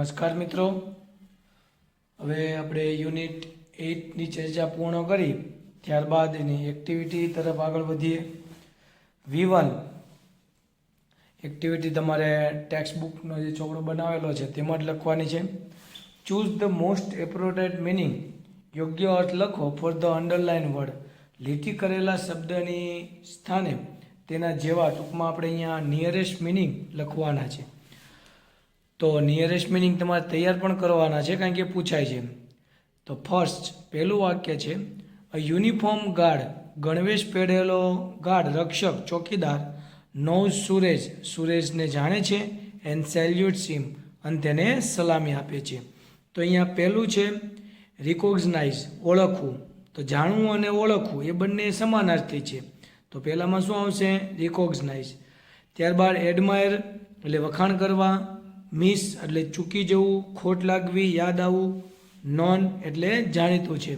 નમસ્કાર મિત્રો, હવે આપણે યુનિટ 8ની ચર્ચા પૂર્ણ કરી ત્યારબાદ એની એક્ટિવિટી તરફ આગળ વધીએ. V1 એક્ટિવિટી તમારે ટેક્સ્ટ બુકનો જે ચોપડો બનાવેલો છે તેમાં જ લખવાની છે. Choose the most appropriate meaning, યોગ્ય અર્થ લખો ફોર ધ અંડરલાઇન વર્ડ. લીટી કરેલા શબ્દની સ્થાને તેના જેવા ટૂંકમાં આપણે અહીંયા નિયરેસ્ટ મિનિંગ લખવાના છે. તો નિયરેસ્ટ મિનિંગ તમારે તૈયાર પણ કરવાના છે કારણ કે પૂછાય છે. તો ફર્સ્ટ પહેલું વાક્ય છે, અ યુનિફોર્મ ગાર્ડ, ગણવેશ પહેરેલો ગાર્ડ, રક્ષક, ચોકીદાર, નોઝ સુરેશ, સુરેશને જાણે છે, એન્ડ સેલ્યુટ્સ હિમ, અને તેને સલામી આપે છે. તો અહીંયા પહેલું છે રિકોગ્નાઇઝ, ઓળખવું. તો જાણવું અને ઓળખવું એ બંને સમાનાર્થી છે. તો પહેલામાં શું આવશે? રિકોગ્નાઇઝ. ત્યારબાદ એડમાયર એટલે વખાણ કરવા, મિસ એટલે ચૂકી જવું, ખોટ લાગવી, યાદ આવવું, નોન એટલે જાણીતું છે.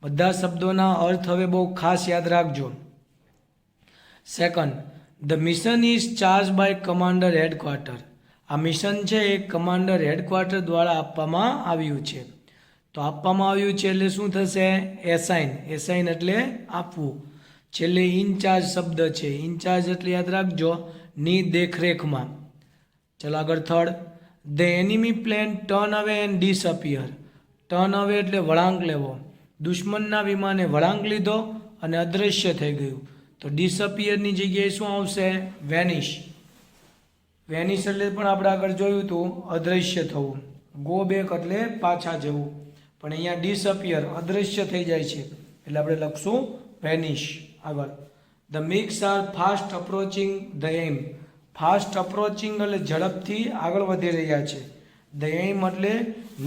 બધા શબ્દોના અર્થ હવે બહુ ખાસ યાદ રાખજો. Second, the mission is charge by commander headquarter. આ મિશન છે એ કમાન્ડર હેડક્વાર્ટર દ્વારા આપવામાં આવ્યું છે. તો આપવામાં આવ્યું છે એટલે શું થશે? એસાઇન. એસાઇન એટલે આપવું. છેલ્લે ઇન્ચાર્જ શબ્દ છે. ઇન્ચાર્જ એટલે યાદ રાખજો, ની દેખરેખમાં. ચલો આગળ third, the enemy plane turn અવે એન્ડ ડિસઅપિયર. ટર્ન અવે એટલે વળાંક લેવો. દુશ્મનના વિમાને વળાંક લીધો અને અદૃશ્ય થઈ ગયું. તો ડિસઅપિયરની જગ્યાએ શું આવશે? વેનિશ. વેનિશ એટલે પણ આપણે આગળ જોયું હતું અદૃશ્ય થવું. ગો બેક એટલે પાછા જવું. પણ અહીંયા ડિસઅપિયર અદૃશ્ય થઈ જાય છે એટલે આપણે લખશું વેનિશ. આગળ, the MiGs are fast approaching the aim. Fast approaching એટલે ઝડપથી આગળ વધી રહ્યા છે. ધ એમ એટલે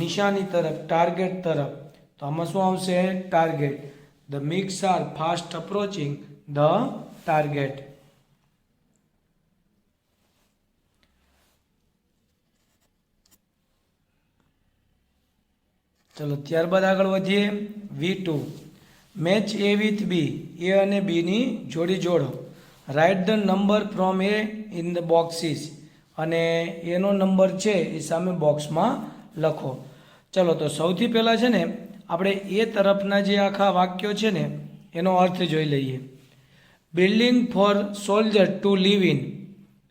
નિશાની તરફ, ટાર્ગેટ તરફ. તો આમાં શું આવશે? Target. The MiGs are fast approaching the target. ચલો ત્યારબાદ આગળ વધીએ. V2 match A with B. A અને બીની જોડી જોડો. Right the number from A in the boxes. અને એનો નંબર છે એ સામે બોક્સમાં લખો. ચલો તો સૌથી પહેલાં છે ને આપણે એ તરફના જે આખા વાક્યો છે ને એનો અર્થ જોઈ લઈએ. Building for soldier to live in.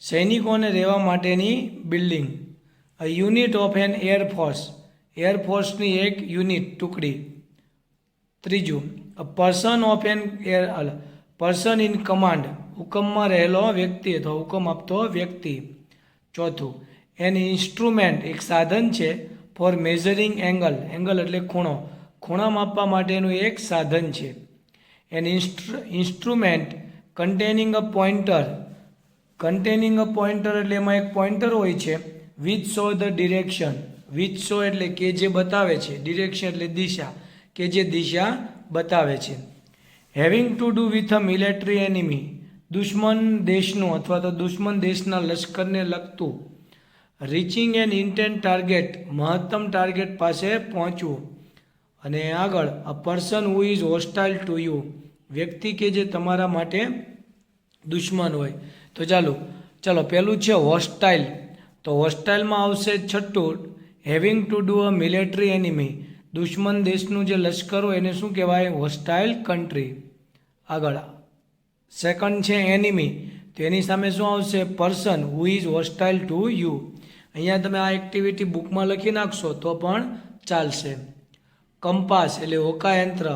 સૈનિકોને રહેવા માટેની building. A unit of an air force. એરફોર્સની એક યુનિટ, ટુકડી. ત્રીજું, a person of an person in command. હુકમમાં રહેલો વ્યક્તિ અથવા હુકમ આપતો વ્યક્તિ. ચોથું, એન ઇન્સ્ટ્રુમેન્ટ એક સાધન છે ફોર મેઝરિંગ એંગલ. એંગલ એટલે ખૂણો. ખૂણા માપવા માટેનું એક સાધન છે. એન ઇન્સ્ટ્રુમેન્ટ કન્ટેનિંગ અ પોઇન્ટર. કન્ટેનિંગ અ પોઇન્ટર એટલે એમાં એક પોઇન્ટર હોય છે. Which show the direction. Which show એટલે કે જે બતાવે છે. ડિરેક્શન એટલે દિશા, કે જે દિશા બતાવે છે. Having to do with a military enemy. દુશ્મન દેશનું અથવા તો દુશ્મન દેશના લશ્કરને લગતું. Reaching an intent target. મહત્તમ ટાર્ગેટ પાસે પહોંચવું. અને આગળ, a person who is hostile to you. વ્યક્તિ કે જે તમારા માટે દુશ્મન હોય. તો ચલો પહેલું છે હોસ્ટાઇલ. તો હોસ્ટાઇલમાં આવશે છઠ્ઠું, having to do a military enemy. દુશ્મન દેશનું જે લશ્કર હોય એને શું કહેવાય? હોસ્ટાઇલ કન્ટ્રી. આગળ સેકન્ડ છે એનિમી. તો એની સામે શું આવશે? Person who is hostile to you. અહીંયા તમે આ એક્ટિવિટી બુકમાં લખી નાખશો તો પણ ચાલશે. કંપાસ એટલે હોકાયંત્ર.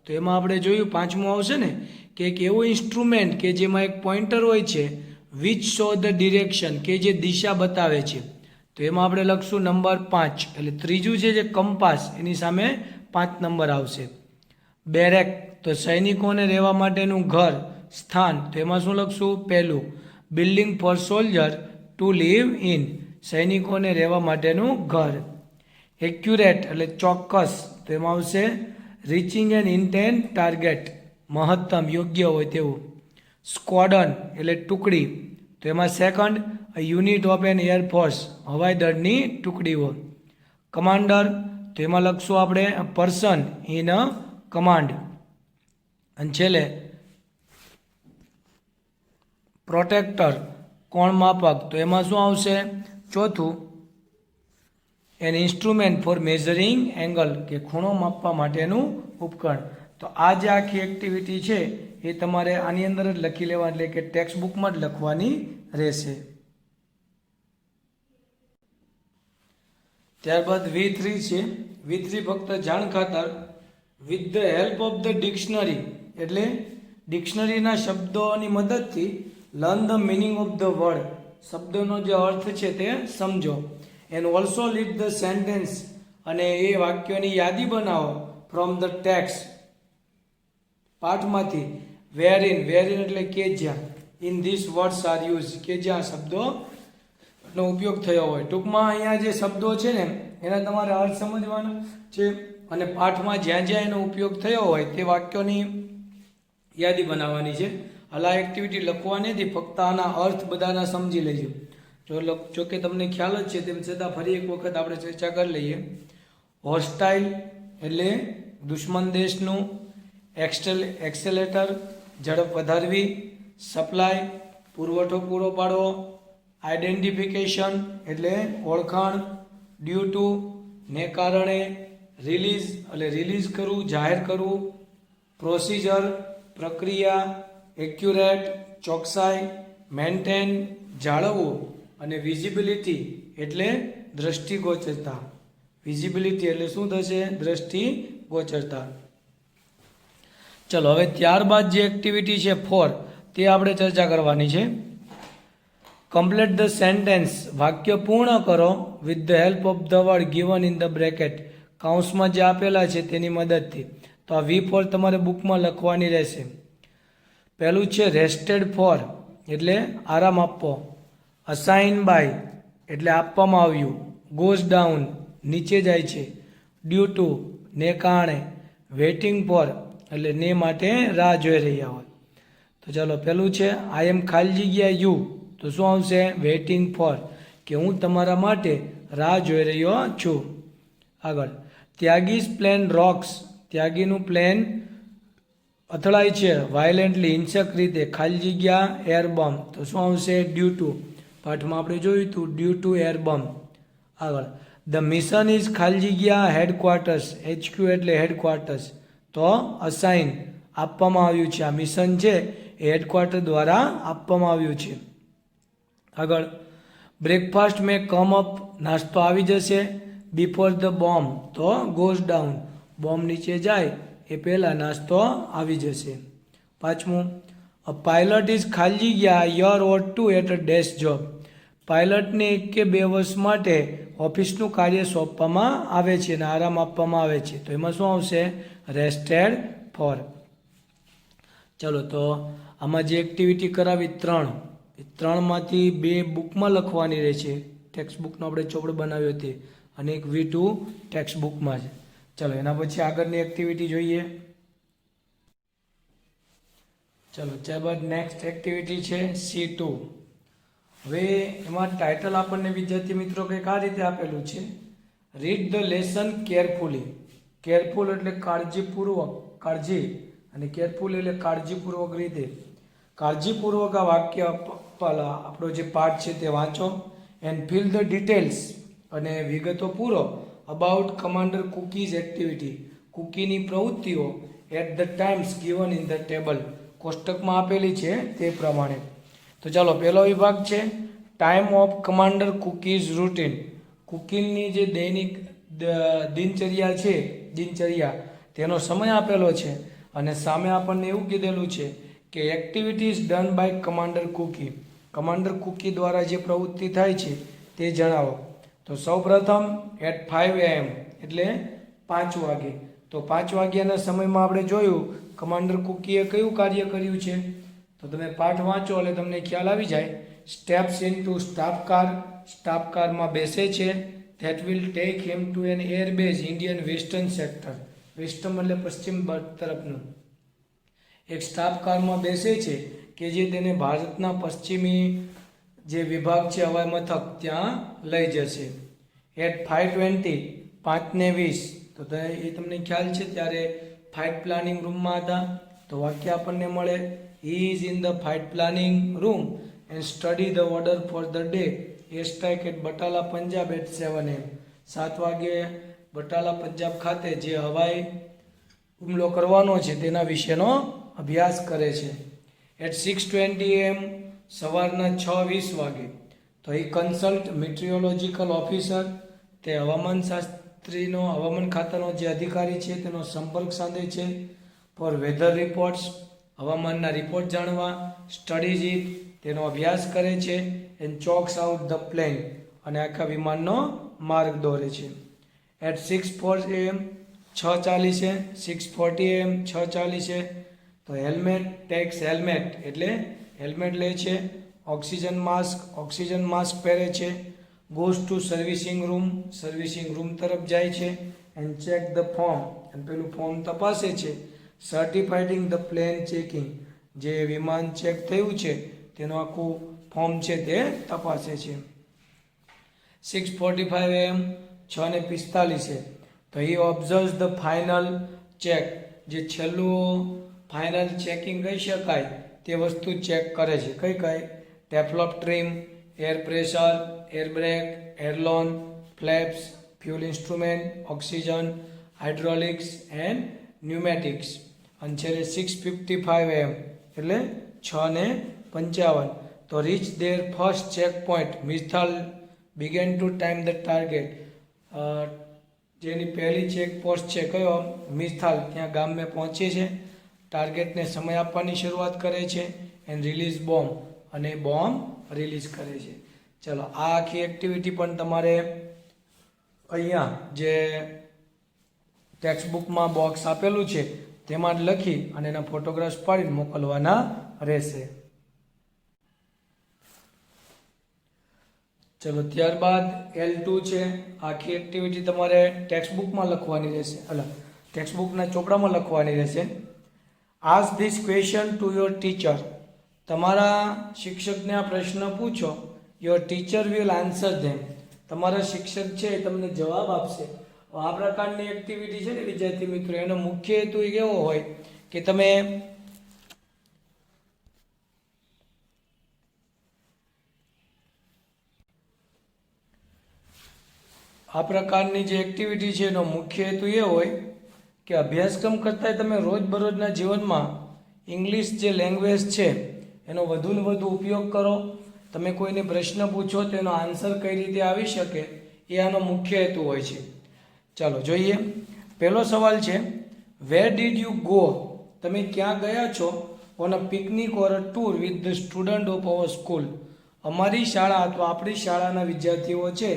તો એમાં આપણે જોયું પાંચમું આવશે ને કે એક એવું ઇન્સ્ટ્રુમેન્ટ કે જેમાં એક પોઇન્ટર હોય છે. વિચ શો ધ ડિરેક્શન કે જે દિશા બતાવે છે. તો એમાં આપણે લખશું નંબર 5. એટલે ત્રીજું છે જે કંપાસ એની સામે 5 નંબર આવશે. બેરેક તો સૈનિકોને રહેવા માટેનું ઘર, સ્થાન. તો એમાં શું લખશું? પહેલું. Building for soldier to live in. સૈનિકોને રહેવા માટેનું ઘર. એક્યુરેટ એટલે ચોક્કસ. તો એમાં આવશે રીચિંગ એન ઇન્ટેન્ટ ટાર્ગેટ. મહત્તમ, યોગ્ય હોય તેવું. સ્ક્વોડન એટલે ટુકડી. તો એમાં second, a unit of an air force. હવાઈ દળની ટુકડીઓ. કમાન્ડર તો એમાં લખશું આપણે પર્સન ઇન અ કમાન્ડ. અને છેલ્લે પ્રોટેક્ટર કોણ માપક. તો એમાં શું આવશે? ચોથું, an instrument for measuring angle, કે ખૂણો માપવા માટેનું ઉપકરણ. તો આ જે આખી એક્ટિવિટી છે એ તમારે આની અંદર જ લખી લેવા, એટલે કે ટેક્સ્ટ બુકમાં જ લખવાની રહેશે. ત્યારબાદ V3 છે. V3 ફક્ત જાણ ખાતર, with the help of the dictionary, એટલે ડિક્શનરીના શબ્દોની મદદથી learn the meaning of the word, શબ્દોનો જે અર્થ છે તે સમજો. And also lead the sentence, અને એ વાક્યોની યાદી બનાવો ફ્રોમ ધ ટેક્સ્ટ, પાઠમાંથી. વેરિન એટલે કે જ્યાં, in this words are use, કે જ્યાં શબ્દોનો ઉપયોગ થયો હોય. ટૂંકમાં અહીંયા જે શબ્દો છે ને એના તમારે અર્થ સમજવાના છે, અને પાઠમાં જ્યાં જ્યાં એનો ઉપયોગ થયો હોય તે વાક્યોની યાદી બનાવવાની છે. આ એક્ટિવિટી લખવાની નથી, ફક્ત આના અર્થ બધાના સમજી લેજો. જો કે તમને ખ્યાલ જ છે, તેમ છતાં ફરી એક વખત આપણે ચર્ચા કરી લઈએ. હોસ્ટાઇલ એટલે દુશ્મન દેશનું. એક્સેલેટર ઝડપ વધારવી. સપ્લાય પુરવઠો પૂરો પાડવો. આઈડેન્ટિફિકેશન એટલે ઓળખાણ. ડ્યુ ટુ ને કારણે. રિલીઝ એટલે રિલીઝ કરવું, જાહેર કરવું. પ્રોસિજર પ્રક્રિયા. એક્યુરેટ ચોકસાઈ. મેન્ટેન જાળવવું. અને વિઝિબિલિટી એટલે દ્રષ્ટિગોચરતા. વિઝિબિલિટી એટલે શું થશે? દ્રષ્ટિગોચરતા. ચલો હવે ત્યારબાદ જે એક્ટિવિટી છે 4 તે આપણે ચર્ચા કરવાની છે. કમ્પ્લીટ ધ સેન્ટેન્સ, વાક્ય પૂર્ણ કરો with the help of the word given in the bracket, કૌંસમાં જે આપેલા છે તેની મદદથી. તો આ V4 તમારે બુકમાં લખવાની રહેશે. પહેલું છે રેસ્ટેડ ફોર એટલે આરામ આપવો. અસાઇન બાય એટલે આપવામાં આવ્યું. ગોઝ ડાઉન નીચે જાય છે. ડ્યુ ટુ ને કારણે. વેઇટિંગ ફોર એટલે ને માટે રાહ જોઈ રહ્યા હોય. તો ચાલો પહેલું છે આઈ એમ ખાલી જગ્યા યુ, તો શું આવશે? વેઇટિંગ ફોર, કે હું તમારા માટે રાહ જોઈ રહ્યો છું. આગળ ત્યાગીસ પ્લેન રોક્સ, ત્યાગીનું પ્લેન અથડાય છે વાયલેન્ટલી હિંસક રીતે. ખાલી જગ્યા એર બમ, તો શું આવશે? Due to. પાઠમાં આપણે જોયું હતું ડ્યુ ટુ એર બમ. આગળ ધ મિશન ઇઝ ખાલી જગ્યા હેડક્વાર્ટર્સ, HQ એટલે હેડક્વાર્ટર્સ. તો અસાઇન આપવામાં આવ્યું છે. આ મિશન છે એ હેડક્વાર્ટર દ્વારા આપવામાં આવ્યું છે. આગળ બ્રેકફાસ્ટ મે કમ અપ, નાસ્તો આવી જશે. બિફોર ધ બોમ્બ, તો ગોઝ ડાઉન, બોમ્બ નીચે જાય એ પહેલાં નાસ્તો આવી જશે. પાંચમું અ પાયલટ ઇઝ ખાલી જગ્યા year or two at a desk job, પાયલટને 1 કે 2 વર્ષ માટે ઓફિસનું કાર્ય સોંપવામાં આવે છે અને આરામ આપવામાં આવે છે. તો એમાં શું આવશે? Rested for. ચલો તો આમાં જે એક્ટિવિટી કરાવી 3, એ 3માંથી 2 બુકમાં લખવાની રહે છે. ટેક્સ્ટ બુકનો આપણે ચોપડો બનાવ્યો તે, અને એક V2 ટેક્સ્ટ બુકમાં છે. ચલો એના પછી આગળની એક્ટિવિટી જોઈએ. ચલો ત્યારબાદ નેક્સ્ટ એક્ટિવિટી છે C2. હવે એમાં ટાઇટલ આપણને વિદ્યાર્થી મિત્રો કંઈક આ રીતે આપેલું છે. Read the lesson carefully. Careful એટલે કાળજીપૂર્વક, કાળજી, અને કેરફુલ એટલે કાળજીપૂર્વક રીતે. કાળજીપૂર્વક આ વાક્ય આપણો જે પાઠ છે તે વાંચો. એન્ડ ફિલ ધ ડિટેલ્સ, અને વિગતો પૂરો અબાઉટ કમાન્ડર કુકીઝ એક્ટિવિટી, કુકીની પ્રવૃત્તિઓ at the times given in the table, કોષ્ટકમાં આપેલી છે તે પ્રમાણે. તો ચાલો પહેલો વિભાગ છે time of commander Cookie's routine. કુકીની જે દૈનિક દિનચર્યા છે, તેનો સમય આપેલો છે, અને સામે આપણને એવું કીધેલું છે કે activities done by commander Cookie, commander Cookie દ્વારા જે પ્રવૃત્તિ થાય છે તે જણાવો. તો સૌપ્રથમ એટ 5 AM એટલે 5 વાગે. તો 5 વાગ્યાના સમયમાં આપણે જોયું કમાન્ડર કુકીએ કયું કાર્ય કર્યું છે. તો તમે પાઠ વાંચો એટલે તમને ખ્યાલ આવી જાય. Steps in to staff car, staff કારમાં બેસે છે. That will take him to an airbase Indian western sector, western એટલે પશ્ચિમ તરફનું. એક સ્ટાફ કારમાં બેસે છે કે જે તેને ભારતના પશ્ચિમી જે વિભાગ છે હવાઈ મથક ત્યાં લઈ જશે. એટ 5:20 5:20, તો એ તમને ખ્યાલ છે ત્યારે ફાઇટ પ્લાનિંગ રૂમમાં હતા. તો વાક્ય આપણને મળે he is in the fight planning room and study the order for the day. A strike at Batala Punjab at 7 AM. 7 વાગે બટાલા પંજાબ ખાતે જે હવાઈ હુમલો કરવાનો છે તેના વિશેનો અભ્યાસ કરે છે. એટ 6:20 AM સવારના 6:20 વાગે તો એ કન્સલ્ટ મેટ્રિયોલોજીકલ ઓફિસર, તે હવામાનશાસ્ત્રીનો હવામાન ખાતાનો જે અધિકારી છે તેનો સંપર્ક સાધે છે. ફોર વેધર રિપોર્ટ્સ, હવામાનના રિપોર્ટ જાણવા. સ્ટડીઝ ઇટ, તેનો અભ્યાસ કરે છે. And chalks out the plane, અને આખા વિમાનનો માર્ગ દોરે છે. એટ 6:04 AM 6:40 6:40 AM 6:40 તો ટેક્સ હેલ્મેટ એટલે હેલ્મેટ લે છે. ઓક્સિજન માસ્ક પહેરે છે. ગોઝ ટુ સર્વિસિંગ રૂમ તરફ જાય છે. એન્ડ ચેક ધ ફોર્મ, અને પેલું ફોર્મ તપાસે છે. સર્ટિફાઇડિંગ ધ પ્લેન ચેકિંગ, જે વિમાન ચેક થયું છે તેનું આખું ફોર્મ છે તે તપાસે છે. 6:45 AM 6:45 તો હી ઓબ્ઝર્વ્સ ધ ફાઇનલ ચેક, જે છેલ્લું ફાઇનલ ચેકિંગ કહી શકાય તે વસ્તુ ચેક કરે છે. કઈ ટેફલોપ trim, air pressure, air brake, aileron, flaps, fuel instrument, oxygen, hydraulics and pneumatics. અને છેલ્લે 6:55 AM એટલે 6:55 તો reach there first check point missile begin to time the target. જેની પહેલી ચેક પોસ્ટ છે કયો, મિસાઇલ, ત્યાં ગામે પહોંચે છે. ટાર્ગેટને સમય આપવાની શરૂઆત કરે છે. એન્ડ રિલીઝ બોમ્બ, અને બોમ્બ રિલીઝ કરે છે. ચલો, આ આખી એક્ટિવિટી પણ તમારે અહીંયા જે ટેક્સ્ટ બુકમાં બોક્સ આપેલું છે તેમાં જ લખી અને એના ફોટોગ્રાફ્સ પાડીને મોકલવાના રહેશે. ચલો, ત્યારબાદ L2 છે. આખી એક્ટિવિટી તમારે ટેક્સ્ટ બુકમાં લખવાની રહેશે, ટેક્સ્ટ બુકના ચોપડામાં લખવાની રહેશે. Ask this question to your teacher. તમારા શિક્ષકને આ પ્રશ્ન પૂછો. Your teacher will answer them. તમારા શિક્ષક છે એ તમને જવાબ આપશે. આ પ્રકારની એક્ટિવિટી છે ને વિદ્યાર્થી મિત્રો, એનો મુખ્ય હેતુ એવો હોય કે તમે આ પ્રકારની જે એક્ટિવિટી છે એનો મુખ્ય હેતુ એ હોય કે અભ્યાસક્રમ કરતાં તમે રોજબરોજના જીવનમાં ઇંગ્લિશ જે લેંગ્વેજ છે એનો વધુને વધુ ઉપયોગ કરો. તમે કોઈને પ્રશ્ન પૂછો તો એનો આન્સર કઈ રીતે આવી શકે એ આનો મુખ્ય હેતુ હોય છે. ચાલો જોઈએ. પહેલો સવાલ છે, વેર ડીડ યુ ગો? તમે ક્યાં ગયા છો? On a picnic or a tour with the student of our school. અમારી શાળા અથવા આપણી શાળાના વિદ્યાર્થીઓ છે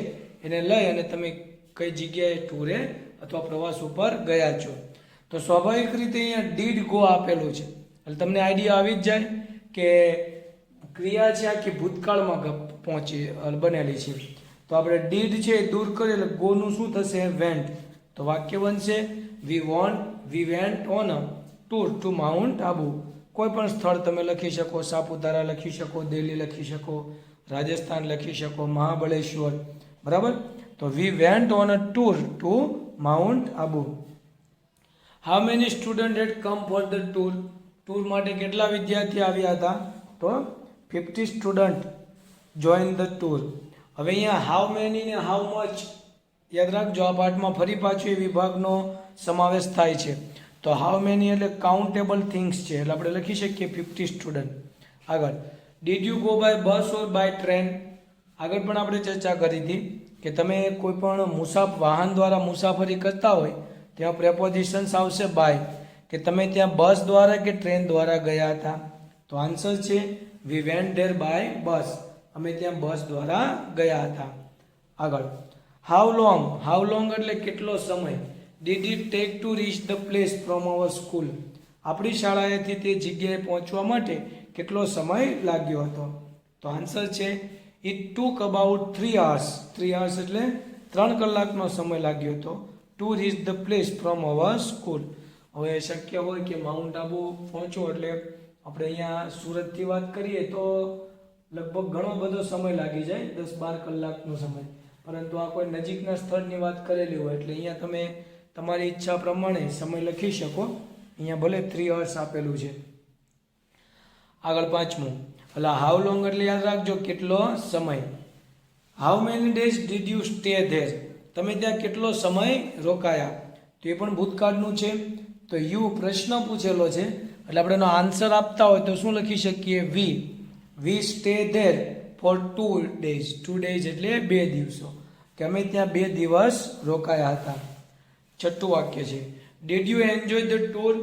એને લઈ અને તમે કઈ જગ્યાએ ટૂરે અથવા પ્રવાસ ઉપર ગયા છો. તો સ્વાભાવિક રીતે અહીંયા ડીડ ગો આપેલું છે એટલે તમને આઈડિયા આવી જ જાય કે ક્રિયા છે આખી ભૂતકાળમાં બનેલી છે. તો આપણે ડીડ છે એ દૂર કરીએ એટલે ગોનું શું થશે? વેન્ટ. તો વાક્ય બનશે વી went on a tour to Mount Abu. કોઈ પણ સ્થળ તમે લખી શકો, સાપુતારા લખી શકો, દિલ્હી લખી શકો, રાજસ્થાન લખી શકો, મહાબળેશ્વર, બરાબર. તો we went on a tour to Mount Abu. How many student had come for the tour? Tour માટે કેટલા વિદ્યાર્થી આવ્યા હતા? તો 50 સ્ટુડન્ટ જોઈન ધ ટૂર. હવે અહીંયા હાઉ મેની ને હાઉ મચ યાદ રાખજો. આ પાઠમાં ફરી પાછું એ વિભાગનો સમાવેશ થાય છે. તો હાઉ મેની એટલે કાઉન્ટેબલ થિંગ્સ છે એટલે આપણે લખી શકીએ 50 સ્ટુડન્ટ. આગળ, did you go by bus or by train? આગળ પણ આપણે ચર્ચા કરી હતી કે તમે કોઈ પણ વાહન દ્વારા મુસાફરી કરતા હોય ત્યાં પ્રેપોઝિશન્સ આવશે બાય, કે તમે ત્યાં બસ દ્વારા કે ટ્રેન દ્વારા ગયા હતા. તો આન્સર છે we went there by bus. અમે ત્યાં બસ દ્વારા ગયા હતા. આગળ, હાઉ લોંગ એટલે કેટલો સમય? Did it take to reach the place from our school? આપણી શાળાએથી તે જગ્યાએ પહોંચવા માટે કેટલો સમય લાગ્યો હતો? તો આન્સર છે it took about 3 hours. 3 hours એટલે 3 કલાકનો સમય લાગ્યો હતો to reach the place from our school. હવે શક્ય હોય કે માઉન્ટ આબુ પહોંચો એટલે આપણે અહીંયા સુરતથી વાત કરીએ તો લગભગ ઘણો બધો સમય લાગી જાય, 10-12 કલાકનો સમય. પરંતુ આ કોઈ નજીકના સ્થળની વાત કરેલી હોય એટલે અહીંયા તમે તમારી ઈચ્છા પ્રમાણે સમય લખી શકો. અહીંયા ભલે 3 hours આપેલું છે. આગળ પાંચમું, એટલે હાઉ લોંગ એટલે યાદ રાખજો કેટલો સમય. How many days did you stay there? તમે ત્યાં કેટલો સમય રોકાયા, તો એ પણ ભૂતકાળનું છે. તો યુ પ્રશ્ન પૂછેલો છે એટલે આપણે એનો આન્સર આપતા હોય તો શું લખી શકીએ? વી stay there four 2 days. 2 days એટલે 2 દિવસો, કે અમે ત્યાં 2 દિવસ રોકાયા હતા. છઠ્ઠું વાક્ય છે did you enjoy the tour?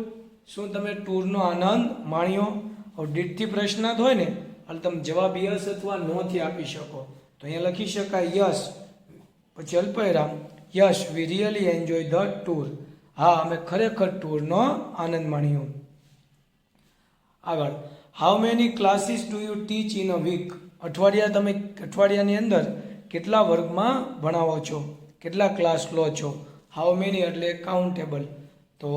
શું તમે ટૂરનો આનંદ માણ્યો? હવે ડીડથી પ્રશ્નાર્થ હોય ને એટલે તમે જવાબ યસ અથવા નોથી આપી શકો. તો અહીંયા લખી શકાય યસ, પછી અલ્પવિરામ, yes we really enjoy the tour. હા, અમે ખરેખર ટૂરનો આનંદ માણ્યો. આગળ, how many classes do you teach in a week? અઠવાડિયાની અંદર કેટલા વર્ગમાં ભણાવો છો, કેટલા ક્લાસ લો છો? હાઉ મેની એટલે કાઉન્ટેબલ. તો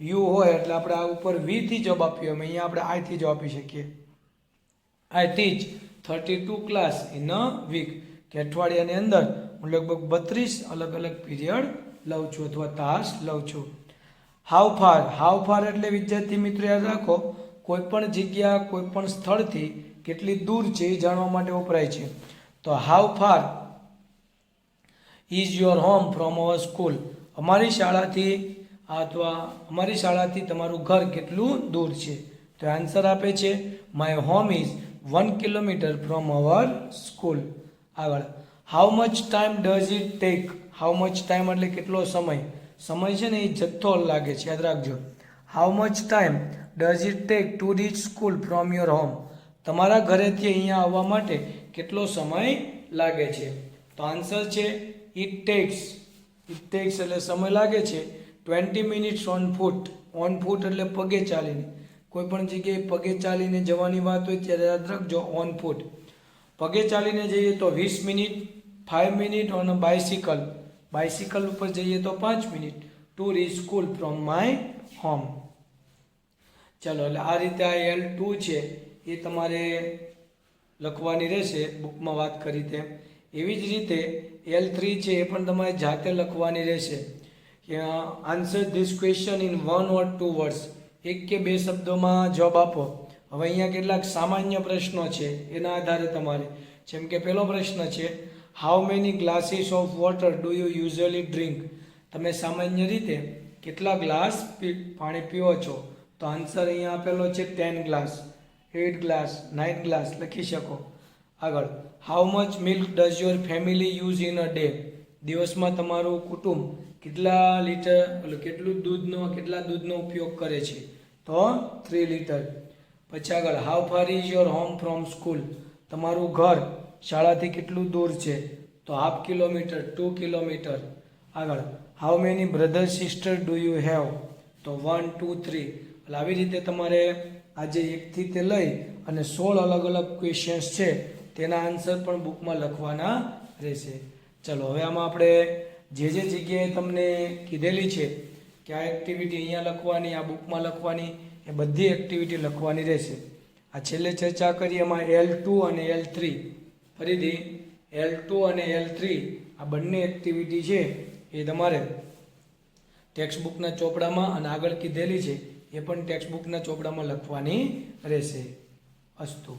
યુ હોય એટલે આપણે આ ઉપર વીથી જવાબ આપ્યો, અહીંયા આપણે આઈથી જવાબ આપી શકીએ. આઈ ટીચ 32 ક્લાસ ઇન અ વીક, કે અઠવાડિયાની અંદર હું લગભગ 32 અલગ અલગ પીરિયડ લઉં છું અથવા તાસ લઉં છું. હાઉ ફાર એટલે વિદ્યાર્થી મિત્રો યાદ રાખો, કોઈ પણ જગ્યા કોઈ પણ સ્થળથી કેટલી દૂર છે એ જાણવા માટે વપરાય છે. તો how far is your home from our school? અમારી શાળાથી તમારું ઘર કેટલું દૂર છે? તો આન્સર આપે છે my home is 1 kilometre from our school. આગળ, how much time does it take? How much time એટલે કેટલો સમય. સમય છે ને એ જથ્થો લાગે છે, યાદ રાખજો. How much time does it tech to reach school from your home? તમારા ઘરેથી અહીંયા આવવા માટે કેટલો સમય લાગે છે? તો આન્સર છે ઇટ ટેક્સ એટલે સમય લાગે છે 20 minutes on foot. On foot એટલે પગે ચાલીને, કોઈ પણ જગ્યાએ પગે ચાલીને જવાની વાત હોય ત્યારે યાદ રાખજો ઓન ફૂટ. પગે ચાલીને જઈએ તો 20 મિનિટ, 5 મિનિટ ઓન બાઇસિકલ ઉપર જઈએ તો 5 minute. To reach school from my home. ચાલો, એટલે આ રીતે આ L2 છે એ તમારે લખવાની રહેશે બુકમાં વાત કરી તેમ. એવી જ રીતે L3 છે એ પણ તમારે જાતે લખવાની રહેશે. Answer this question in 1 or 2 words. 1 કે 2 શબ્દોમાં જવાબ આપો. હવે અહીંયા કેટલાક સામાન્ય પ્રશ્નો છે એના આધારે તમારે, જેમ કે પહેલો પ્રશ્ન છે how many glasses of water do you usually drink? તમે સામાન્ય રીતે કેટલા ગ્લાસ પાણી પીવો છો? તો આન્સર અહીંયા આપેલો છે 10 ગ્લાસ, 8 ગ્લાસ, 9 ગ્લાસ લખી શકો. આગળ, how much milk does your family use in a day? દિવસમાં તમારું કુટુંબ કેટલા દૂધનો ઉપયોગ કરે છે? તો 3 લીટર. પછી આગળ, how far is your home from school? તમારું ઘર શાળાથી કેટલું દૂર છે? તો 1/2 કિલોમીટર, 2 કિલોમીટર. આગળ, how many brother sister do you have? તો 1, 2, 3. એટલે આવી રીતે તમારે આજે 1 થી તે લઈ અને 16 અલગ અલગ ક્વેશ્ચન્સ છે તેના આન્સર પણ બુકમાં લખવાના રહેશે. ચલો, હવે આમાં આપણે જે જગ્યાએ તમને કીધેલી છે કે આ એક્ટિવિટી અહીંયા લખવાની, આ બુકમાં લખવાની, એ બધી એક્ટિવિટી લખવાની રહેશે. આ છેલ્લે ચર્ચા કરી એમાં L2 અને L3. ફરીથી L2 અને L3 આ બંને એક્ટિવિટી છે એ તમારે ટેક્સ્ટ બુકના ચોપડામાં અને આગળ કીધેલી છે એ પણ ટેક્સ્ટ બુકના ચોપડામાં લખવાની રહેશે. અસ્તુ.